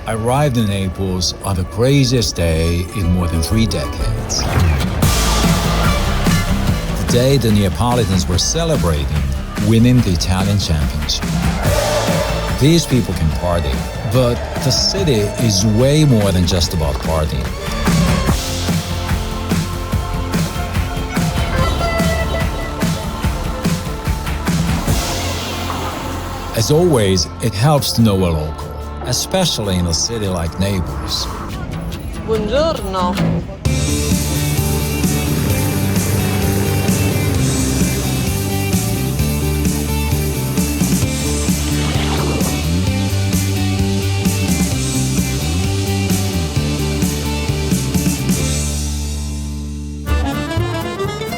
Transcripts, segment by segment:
I arrived in Naples on the craziest day in more than 3 decades. The day the Neapolitans were celebrating winning the Italian championship. These people can party, but the city is way more than just about partying. As always, it helps to know a local, especially in a city like Naples. Buongiorno.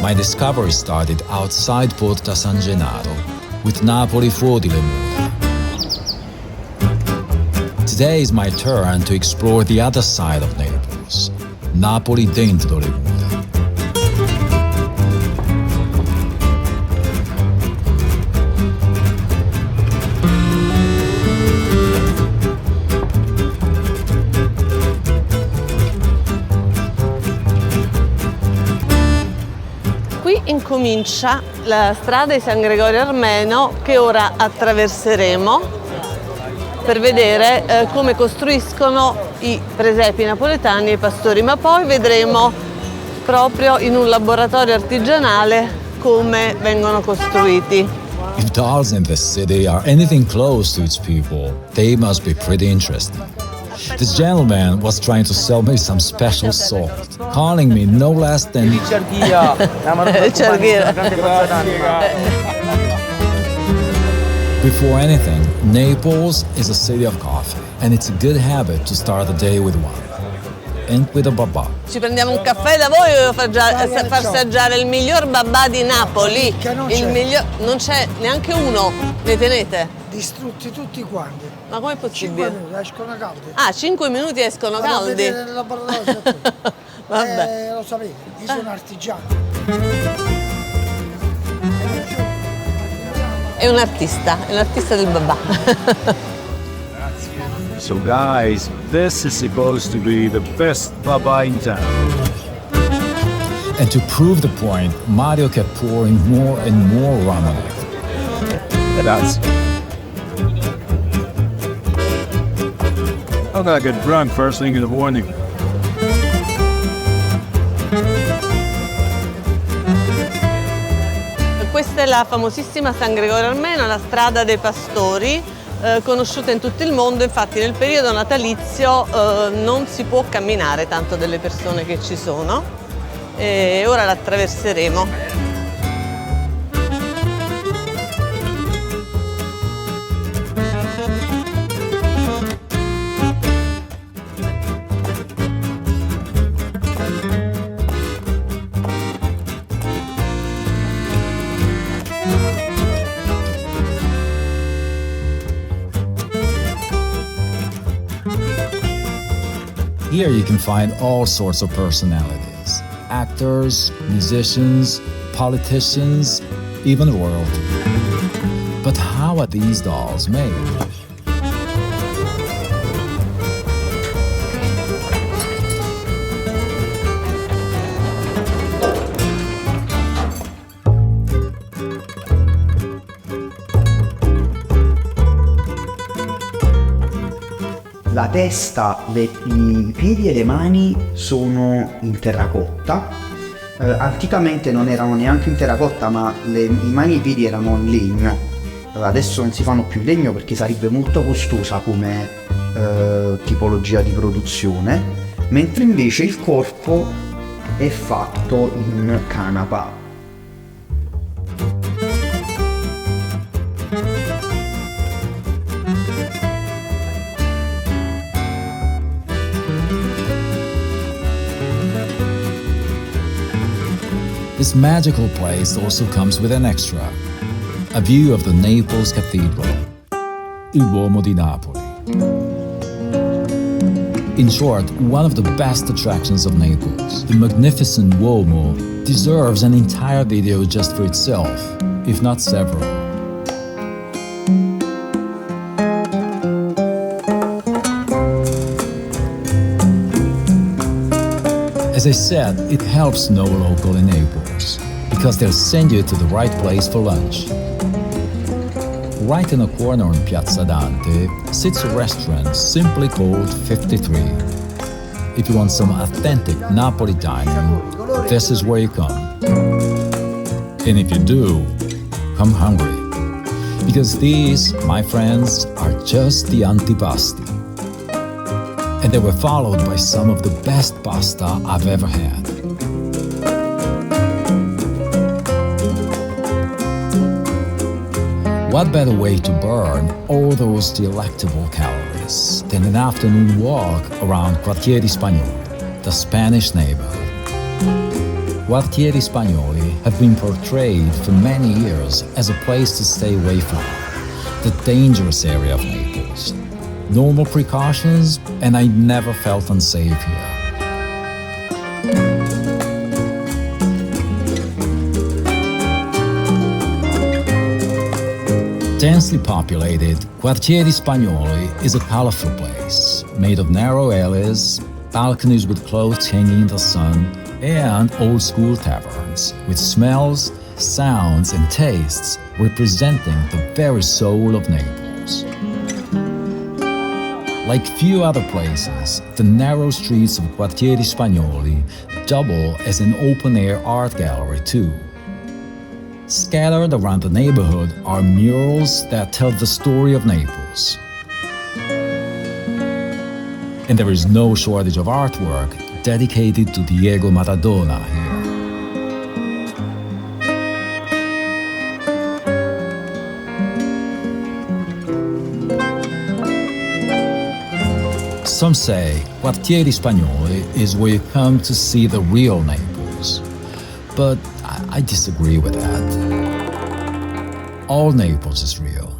My discovery started outside Porta San Gennaro, with Napoli Quartieri Spagnoli. Today is my turn to explore the other side of Naples, Napoli Dentro le Mura. Qui incomincia la strada di San Gregorio Armeno che ora attraverseremo per vedere come costruiscono i presepi napoletani e i pastori, ma poi vedremo proprio in un laboratorio artigianale come vengono costruiti. If dolls in this city are anything close to its people, they must be pretty interesting. This gentleman was trying to sell me some special salt, calling me no less than Before anything, Naples is a city of coffee, and it's a good habit to start the day with one, and with a babà. Ci prendiamo un caffè da voi o far assaggiare il miglior babà di Napoli? Non c'è neanche uno, ne tenete? Distrutti tutti quanti. Ma com'è possibile? 5 minuti escono caldi. Ah, 5 minuti escono Vado a caldi? vedere nel laboratorio. Vabbè. Lo sapete, io sono artigiano. È un artista del babà. So guys, this is supposed to be the best babà in town. And to prove the point, Mario kept pouring more and more rum on it. That's... I'm gonna get drunk first thing in the morning. Questa è la famosissima San Gregorio Armeno, la strada dei pastori, conosciuta in tutto il mondo. Infatti nel periodo natalizio non si può camminare tanto delle persone che ci sono, e ora la attraverseremo. Here you can find all sorts of personalities. Actors, musicians, politicians, even royalty. But how are these dolls made? La testa, i piedi e le mani sono in terracotta. Anticamente non erano neanche in terracotta, ma i mani e i piedi erano in legno. Adesso non si fanno più in legno perché sarebbe molto costosa come tipologia di produzione, mentre invece il corpo è fatto in canapa. This magical place also comes with an extra, a view of the Naples Cathedral, il Duomo di Napoli. In short, one of the best attractions of Naples, the magnificent Duomo deserves an entire video just for itself, if not several. As I said, it helps know a local in Naples, because they'll send you to the right place for lunch. Right in a corner on Piazza Dante sits a restaurant simply called 53. If you want some authentic Napoli dining, this is where you come. And if you do, come hungry. Because these, my friends, are just the antipasti. And they were followed by some of the best pasta I've ever had. What better way to burn all those delectable calories than an afternoon walk around Quartieri Spagnoli, the Spanish neighborhood. Quartieri Spagnoli have been portrayed for many years as a place to stay away from, the dangerous area of Naples. Normal precautions, and I never felt unsafe here. Densely populated, Quartieri Spagnoli is a colorful place, made of narrow alleys, balconies with clothes hanging in the sun, and old-school taverns, with smells, sounds, and tastes representing the very soul of Naples. Like few other places, the narrow streets of Quartieri Spagnoli double as an open-air art gallery too. Scattered around the neighborhood are murals that tell the story of Naples. And there is no shortage of artwork dedicated to Diego Maradona here. Some say Quartieri Spagnoli is where you come to see the real Naples. But I disagree with that. All Naples is real.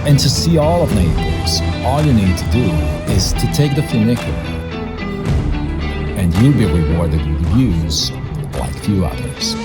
And to see all of Naples, all you need to do is to take the funicular, and you'll be rewarded with views like few others.